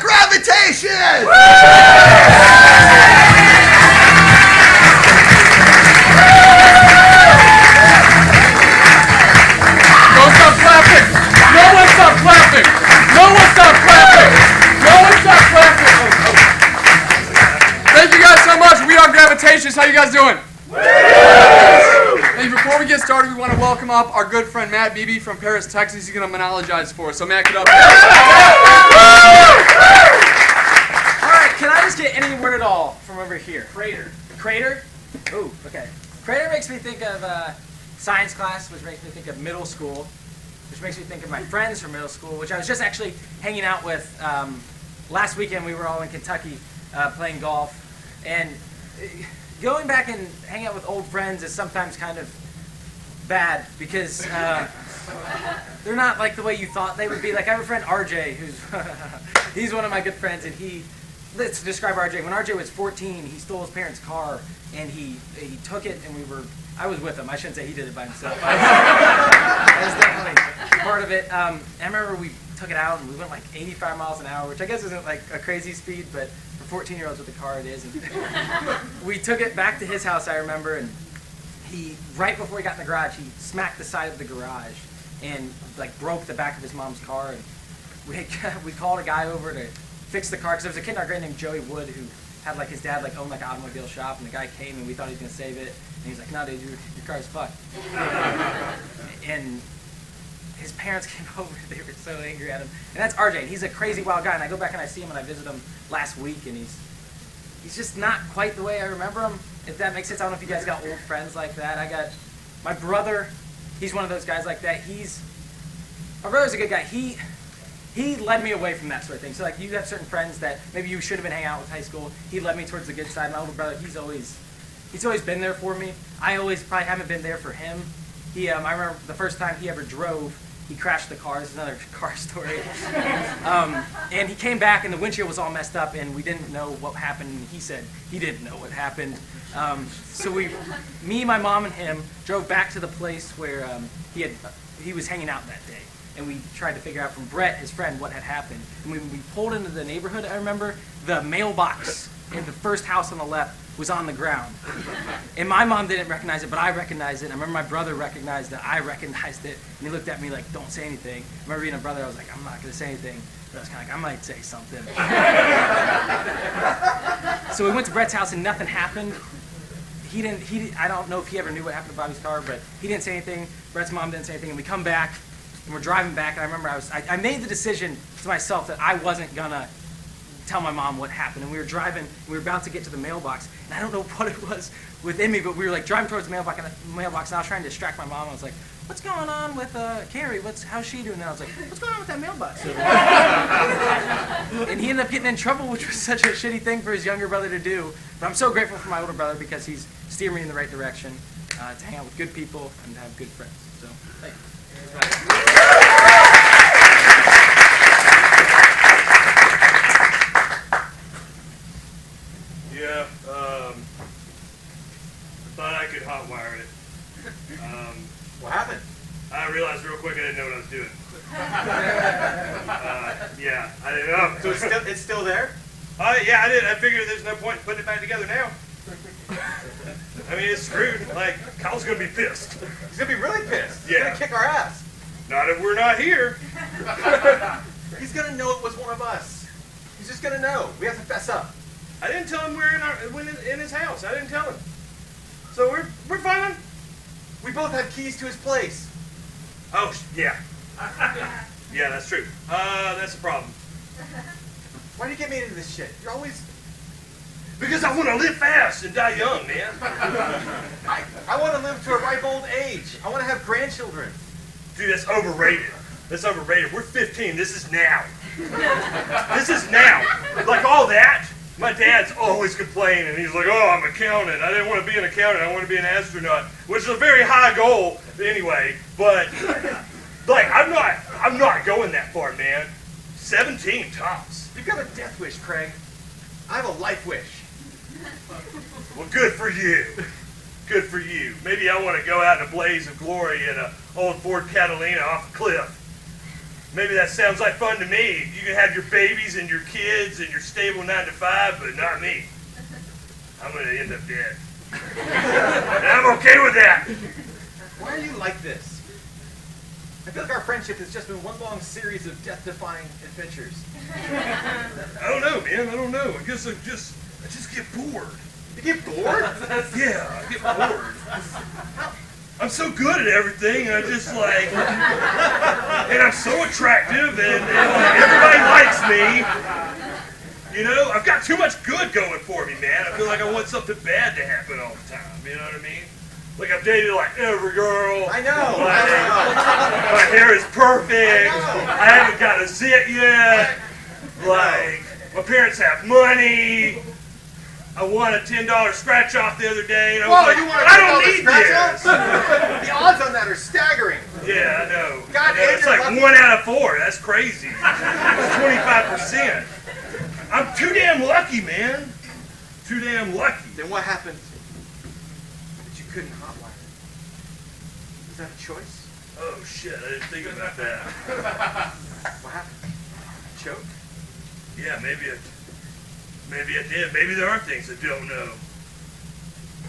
Gravitatious! Don't stop clapping! No one stop clapping! No one stop clapping! No one stop clapping! Thank you guys so much. We are Gravitatious. How you guys doing? Hey, before we get started, we want to welcome up our good friend Matt Beebe from Paris, Texas. He's going to monologize for us. So Matt, get up there. Alright, can I just get any word at all from over here? Crater. Crater? Ooh, okay. Crater makes me think of science class, which makes me think of middle school, which makes me think of my friends from middle school, which I was just actually hanging out with last weekend. We were all in Kentucky playing golf. And going back and hanging out with old friends is sometimes kind of bad because they're not like the way you thought they would be. Like I have a friend RJ who's he's one of my good friends, and let's describe RJ. When RJ was 14, he stole his parents' car and he took it, and I was with him. I shouldn't say he did it by himself. I was definitely part of it. I remember we took it out and we went like 85 miles an hour, which I guess isn't like a crazy speed, but for 14-year-olds with a car it is. And we took it back to his house, I remember, and right before he got in the garage, he smacked the side of the garage and like broke the back of his mom's car. And we called a guy over to fix the car because there was a kid in our grade named Joey Wood who had like his dad like owned like an automobile shop, and the guy came and we thought he was gonna save it, and he's like, "No, dude, your car's fucked." And his parents came over. They were so angry at him. And that's RJ. He's a crazy wild guy, and I go back and I see him and I visit him last week, and he's just not quite the way I remember him. If that makes sense. I don't know if you guys got old friends like that. I got my brother. He's one of those guys like that. My brother's a good guy. He led me away from that sort of thing. So like you have certain friends that maybe you should have been hanging out with in high school. He led me towards the good side. My older brother, he's always been there for me. I always probably haven't been there for him. I remember the first time he ever drove, he crashed the car. This is another car story. And he came back and the windshield was all messed up and we didn't know what happened. And he said he didn't know what happened. So me, my mom, and him drove back to the place where he was hanging out that day. And we tried to figure out from Brett, his friend, what had happened. And when we pulled into the neighborhood, I remember the mailbox in the first house on the left was on the ground. And my mom didn't recognize it, but I recognized it. I remember my brother recognized it. I recognized it. And he looked at me like, "Don't say anything." I remember being a brother, I was like, "I'm not going to say anything." But I was kind of like, I might say something. So we went to Brett's house and nothing happened. I don't know if he ever knew what happened to Bobby's car, but he didn't say anything. Brett's mom didn't say anything. And we come back. And we're driving back, and I remember I made the decision to myself that I wasn't gonna tell my mom what happened. And we were driving, and we were about to get to the mailbox, and I don't know what it was within me, but we were like driving towards the mailbox, and I was trying to distract my mom. I was like, "What's going on with Carrie? How's she doing?" And I was like, "What's going on with that mailbox?" And he ended up getting in trouble, which was such a shitty thing for his younger brother to do. But I'm so grateful for my older brother because he's steered me in the right direction to hang out with good people and to have good friends. So, thank you. Yeah, I thought I could hotwire it. What happened? I realized real quick I didn't know what I was doing. Yeah, I didn't know. So it's still there? Yeah, I did. I figured there's no point in putting it back together now. I mean, it's screwed. Like, Kyle's gonna be pissed. He's gonna be really pissed. He's Yeah. gonna kick our ass. Not if we're not here. He's gonna know it was one of us. He's just gonna know. We have to fess up. I didn't tell him we're in his house. I didn't tell him. So we're fine. We both have keys to his place. Oh, yeah. Yeah, that's true. That's a problem. Why do you get me into this shit? You're always... Because I want to live fast and die young, man. I want to live to a ripe old age. I want to have grandchildren. Dude, that's overrated. That's overrated. We're 15. This is now. This is now. Like all that, my dad's always complaining. He's like, "Oh, I'm an accountant. I didn't want to be an accountant. I want to be an astronaut," which is a very high goal anyway. But like, I'm not going that far, man. 17 tops. You've got a death wish, Craig. I have a life wish. Well, good for you. Good for you. Maybe I want to go out in a blaze of glory in an old Ford Catalina off a cliff. Maybe that sounds like fun to me. You can have your babies and your kids and your stable 9 to 5, but not me. I'm going to end up dead. And I'm okay with that. Why are you like this? I feel like our friendship has just been one long series of death-defying adventures. I don't know, man. I don't know. I guess I just get bored. You get bored? Yeah, I get bored. I'm so good at everything, and I just like, and I'm so attractive, and like, everybody likes me. You know, I've got too much good going for me, man. I feel like I want something bad to happen all the time. You know what I mean? Like I've dated like every girl. I know. My hair is perfect. I haven't got a zit yet. Like my parents have money. I won a $10 scratch off the other day, and I was like, you want I don't need this. The odds on that are staggering. Yeah, I know. God, I know. It's like lucky. 1 out of 4. That's crazy. That's 25%. I'm too damn lucky, man. Too damn lucky. Then what happened that you couldn't hotwire it? Was that a choice? Oh shit, I didn't think about that. What happened? Choke? Yeah, maybe I did. Maybe there are things I don't know.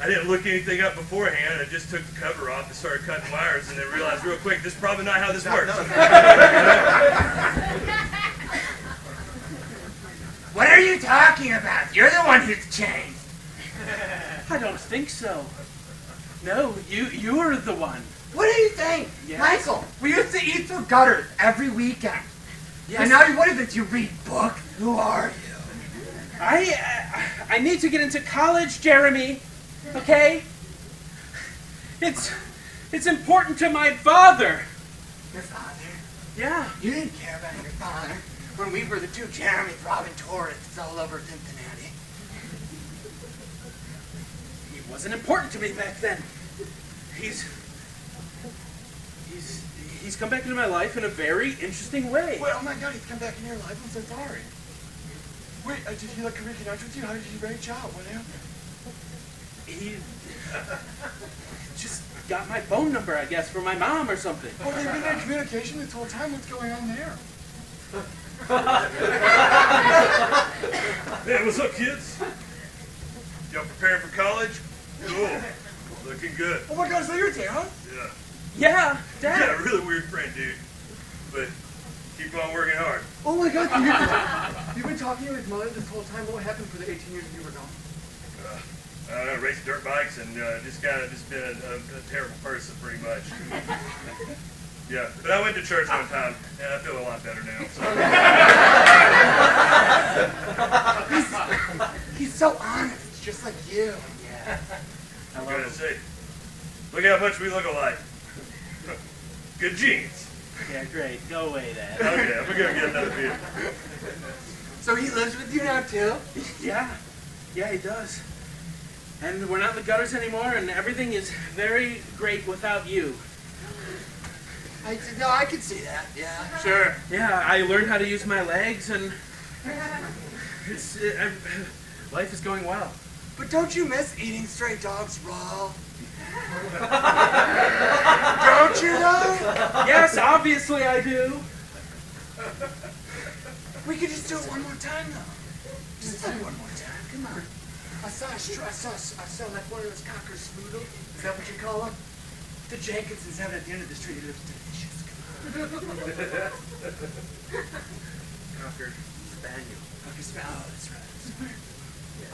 I didn't look anything up beforehand. I just took the cover off and started cutting wires, and then realized real quick, this is probably not how this works. What are you talking about? You're the one who's changed. I don't think so. No, you're the one. What do you think? Yes. Michael, we used to eat through gutters every weekend. Yes. And now what is it? You read books? Who are you? I need to get into college, Jeremy. Okay? It's important to my father. Your father? Yeah. You didn't care about your father when we were the two Jeremys robbing tourists all over Cincinnati. He wasn't important to me back then. He's come back into my life in a very interesting way. Wait, oh my god, he's come back in your life. I'm so sorry. Wait, did he like reconnect with you? How did he reach out? What happened? He just got my phone number, I guess, from my mom or something. Oh, they've been in communication this whole time. What's going on there? Hey, what's up, kids? Y'all preparing for college? Cool. Looking good. Oh my god, so you're down? Yeah. Yeah, You got a Dad. really weird friend, dude. But keep on working hard. Oh my god, you've been talking to his mother this whole time. What happened for the 18 years you were gone? I don't know, racing dirt bikes and just been a terrible person, pretty much. Yeah, but I went to church one time, and I feel a lot better now. So. He's so honest, just like you. Yeah. I'm gonna say, look how much we look alike. Good genes. Yeah, great. Go away, Dad. Okay, I'm gonna go get another beer. So he lives with you now too? Yeah, he does. And we're not in the gutters anymore, and everything is very great without you. I can see that, yeah. Sure. Yeah, I learned how to use my legs, and life is going well. But don't you miss eating stray dogs raw? Don't you though? Yes, obviously I do. We could just do it one more time though. Just do it one more time. Come on. I saw like one of those cocker spoodles. Is that what you call them? The Jenkinsons have it at the end of the street. It looks delicious. Come on. Cocker Spaniel. Cocker Spaniel. Oh, that's right.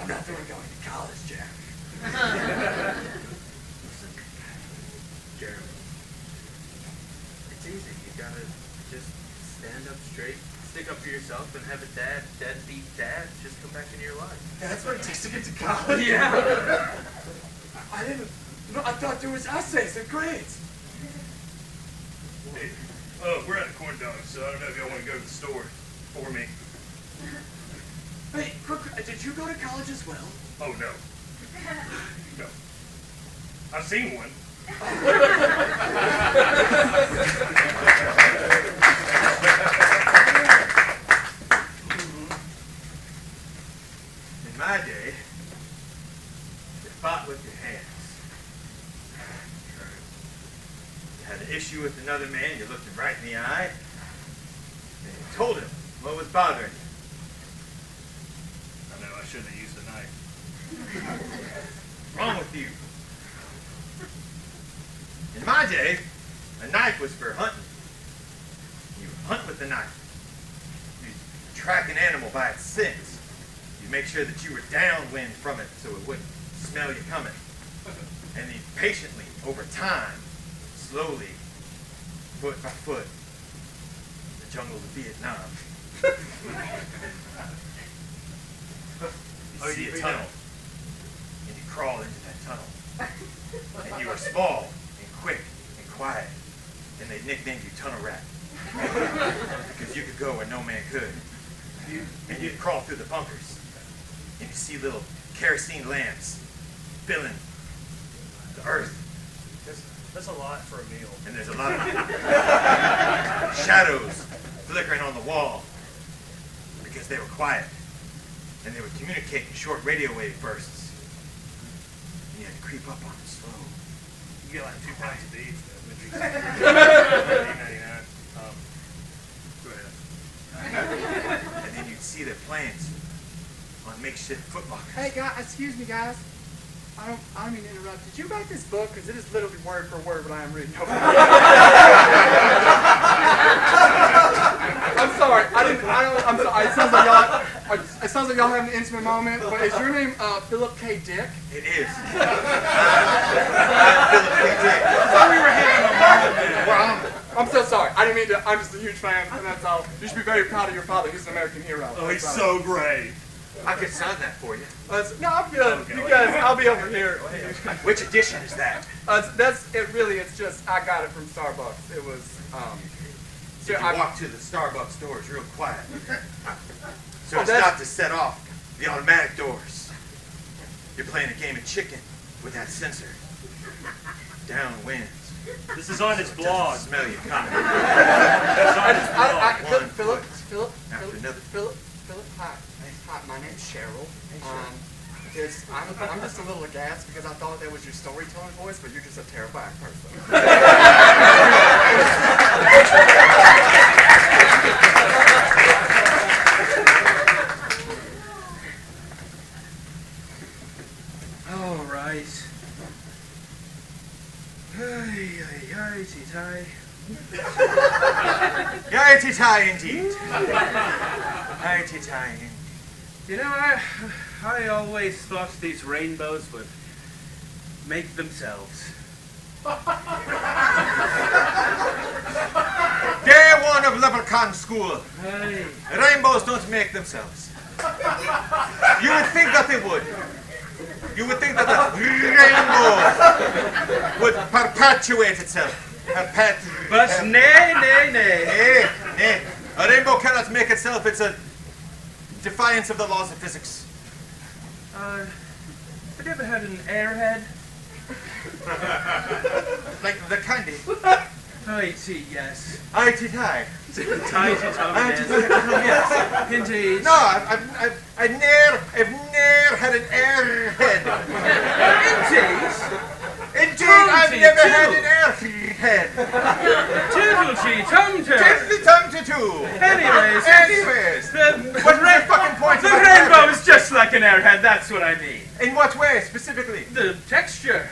I'm not the one going to college, Jack. Jeremy, it's easy. You gotta just stand up straight, stick up for yourself, and have a deadbeat dad just come back into your life. That's what it takes to get to college. Yeah. I didn't. No, I thought there was essays and grades. Hey, we're at a corn dog, so I don't know if y'all want to go to the store for me. Hey, quick, did you go to college as well? Oh, no. No. I've seen one. In my day, you fought with your hands. You had an issue with another man, you looked him right in the eye, told him what was bothering you. I know I shouldn't have used a knife. What's wrong with you? In my day, a knife was for hunting. You hunt with the knife. You track an animal by its scent. You make sure that you were downwind from it so it wouldn't smell you coming. And you patiently, over time, slowly, foot by foot, the jungles of Vietnam. You see a tunnel, and you crawl into that tunnel. And you were small and quick and quiet, and they nicknamed you Tunnel Rat. Because you could go where no man could. And you'd crawl through the bunkers, and you see little kerosene lamps filling the earth. That's a lot for a meal. And there's a lot of shadows flickering on the wall because they were quiet. And they would communicate in short radio wave bursts. And you had to creep up on them slow. You get like 2 pounds of beef. $8.99. Go ahead. And then you'd see their plans on makeshift footlockers. Hey, guys, excuse me, guys. I don't mean to interrupt. Did you write this book? Because it is literally word for word what I am reading. I'm sorry. I'm sorry. It sounds like y'all having an intimate moment. But is your name Philip K. Dick? It is. I'm Philip K. Dick. I thought we were having a moment. Well, I'm so sorry. I didn't mean to. I'm just a huge fan, and that's all. You should be very proud of your father. He's an American hero. Oh, he's so great. I could sign that for you. No, I'm good. You guys, I'll be over here. Which edition is that? It's just, I got it from Starbucks. It was, So you walk to the Starbucks doors real quiet. So Oh, it's not to set off the automatic doors. You're playing a game of chicken with that sensor. Downwind. This is on his Doesn't blog. smell you coming. Philip, After another. hi, my name's Cheryl. I'm just a little aghast because I thought that was your storytelling voice, but you're just a terrifying person. All right. Hey. Yai-ti-tai indeed. Yai-ti-tai indeed. You know, I always thought these rainbows would make themselves. Day one of Leprechaun School. Hey. Rainbows don't make themselves. You would think that they would. You would think that the rainbow would perpetuate itself. But nay. Nay. A rainbow cannot make itself. It's a defiance of the laws of physics. Have you ever had an airhead? Like the candy. I see, yes. I-ti-tai. Yes. Indeed. No, I've never had an airhead. Indeed, I've never had an airhead. Tiddle-tee-tum-tum. Tiddly-tum-to-too. Anyways, what's the fucking point? The rainbow is just like an airhead, that's what I mean. In what way, specifically? The texture.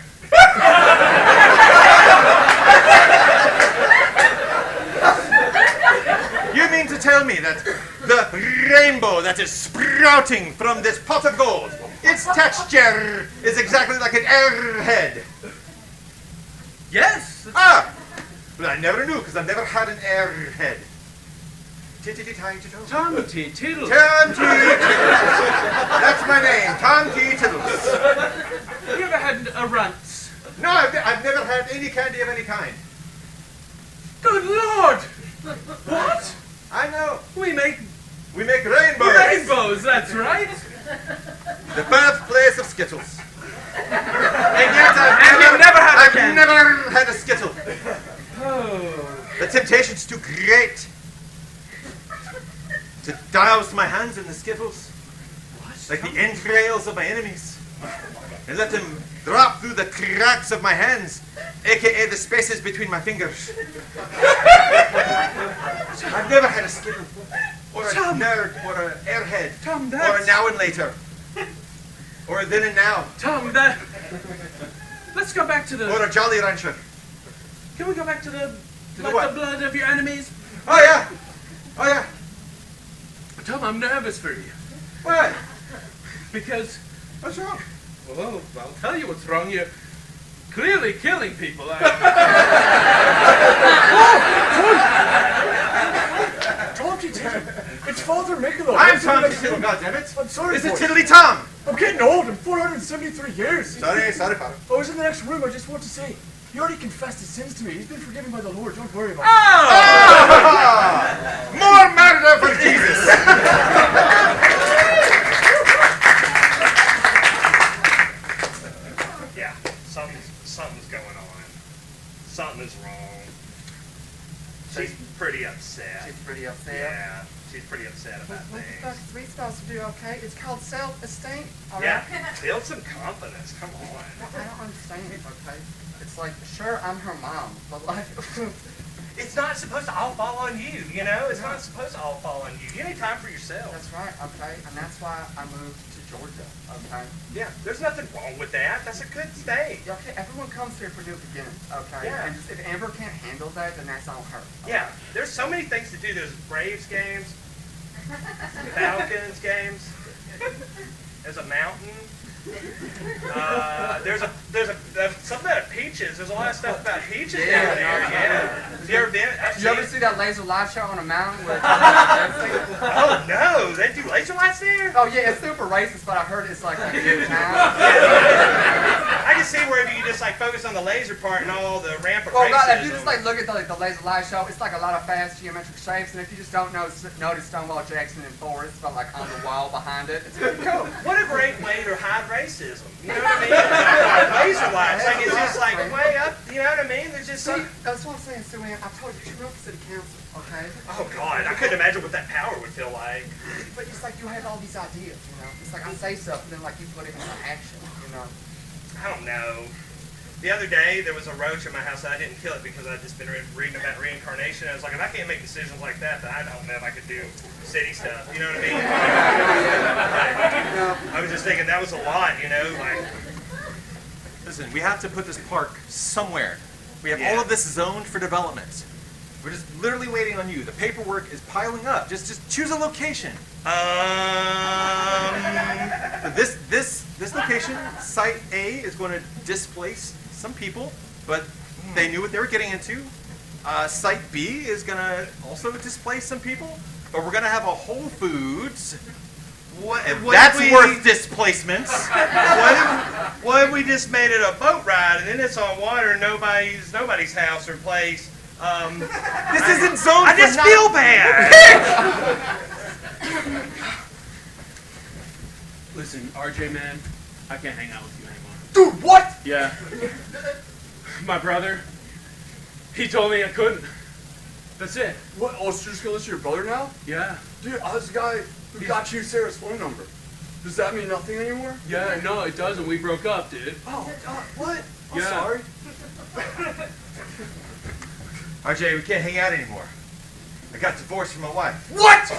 You mean to tell me that the rainbow that is sprouting from this pot of gold, its texture is exactly like an airhead? Yes. Ah! Well, I never knew, because I've never had an airhead. Tiddly-tie-to-toe. Tom T. Tiddle. Tom T. Tiddles. That's my name, Tom T. Tiddles. Have you ever had a runts? No, I've never had any candy of any kind. Good Lord! What? I know. We make rainbows. rainbows, that's right. The birthplace of Skittles. And yet you've never had a I've candy. never had a Skittle. Oh. The temptation's too great to douse my hands in the Skittles, like the entrails of my enemies, and let them drop through the cracks of my hands, aka the spaces between my fingers. I've never had a Skittle. Or a Tom. nerd, or an airhead. Tom, Or a that's... now and later. Or a then and now. Tom, that... Let's go back to the... Or a Jolly Rancher. Can we go back to the... the what? the blood of your enemies? Oh yeah! Oh yeah! Tom, I'm nervous for you. What? Because... What's wrong? Well, I'll tell you what's wrong. You're clearly killing people. Talkie Tim, it's Father Michelob. I'm Tom Tittle, goddammit! I'm sorry, This is boys. Tiddly Tom! I'm getting old. I'm 473 years. Sorry, Father. I was in the next room. I just want to say, he already confessed his sins to me. He's been forgiven by the Lord. Don't worry about it. More murder for Jesus! Yeah, something's going on. Something is wrong. She's pretty upset. She's pretty upset. Yeah, she's pretty upset about What the things. fuck is we supposed to do, okay? It's called self-esteem, all Yeah, right? build some confidence. Come on. Well, I don't understand, okay? It's like, sure, I'm her mom, but like, It's not supposed to all fall on you, you know? It's not supposed to all fall on you. You need time for yourself. that's right, okay? And that's why I moved to Georgia, okay? Yeah, there's nothing wrong with that. That's a good thing. Yeah, okay, everyone comes here for new beginnings, okay? Yeah. And just, if Amber can't handle that, then that's on her. Okay? Yeah, there's so many things to do. There's Braves games, Falcons games. There's a mountain. There's something about peaches. There's a lot of stuff about peaches down there. Yeah. Have you ever been? Did you ever see that laser light show on a mountain with Oh no, they do laser lights there. Oh yeah, it's super racist, but I heard it's like a good time. I can see where if you just like focus on the laser part and all the rampant Well, God, if racism. you just like look at the laser light show, it's like a lot of fast geometric shapes, and if you just don't notice Stonewall Jackson and Forrest, but like on the wall behind it, it's pretty cool. What a great way to hide racism. You know what I mean? Laser lights, like it's just like way up. You know what I mean? There's just See, some. that's what I'm saying, Sue Ann. I told you, she wrote for city council, okay? Oh God, I couldn't imagine what that power would feel like. But it's like you have all these ideas, you know? It's like I say stuff, and then like you put it into action, you know? I don't know. The other day, there was a roach in my house. I didn't kill it because I'd just been reading about reincarnation. I was like, if I can't make decisions like that, then I don't know if I could do city stuff. You know what I mean? I was just thinking that was a lot, you know? Like, Listen, we have to put this park somewhere. We have all of this zoned for development. We're just literally waiting on you. The paperwork is piling up. Just choose a location. This location, Site A, is going to displace some people, but they knew what they were getting into. Site B is going to also displace some people, but we're going to have a Whole Foods. That's worth displacement. what if we just made it a boat ride and then it's on water and nobody's house or place? This isn't zoned I for just feel bad. Listen, RJ, man, I can't hang out with you anymore. Dude, what? Yeah. My brother, he told me I couldn't. That's it. What? Oh, so you're just gonna listen to your brother now? Yeah. Dude, I was the guy who got you Sarah's phone number. Does that mean nothing anymore? Yeah, no, it doesn't. We broke up, dude. Oh, what? I'm Yeah. sorry. RJ, we can't hang out anymore. I got divorced from my wife. What?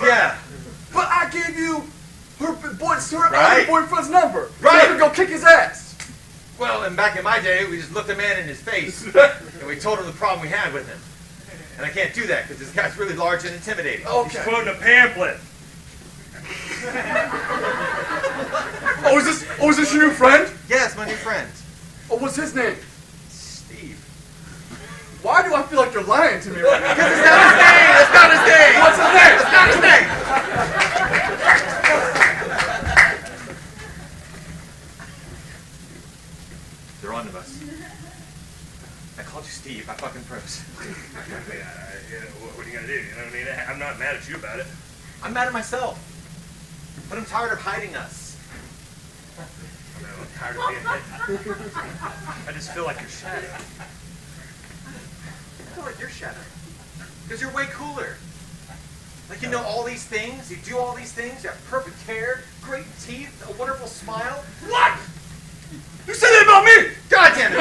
Yeah. But I gave you her Right. boyfriend's number. Right. So you go kick his ass. Well, and back in my day, we just looked a man in his face and we told him the problem we had with him. And I can't do that because this guy's really large and intimidating. Okay. Quoting a pamphlet. Oh, is this your new friend? Yes, my new friend. Oh, what's his name? Steve. Why do I feel like you're lying to me right now? Because it's not his name! It's not his name! What's his name? It's not his name! They're on to us. I called you Steve. I fucking froze. What are you gonna do? You know what I mean? I'm not mad at you about it. I'm mad at myself. But I'm tired of hiding us. I'm tired of being hidden. I just feel like you're shadow. I feel like you're shadow. Because you're way cooler. Like you know all these things, you do all these things, you have perfect hair, great teeth, a wonderful smile. What? You said that about me! God damn it!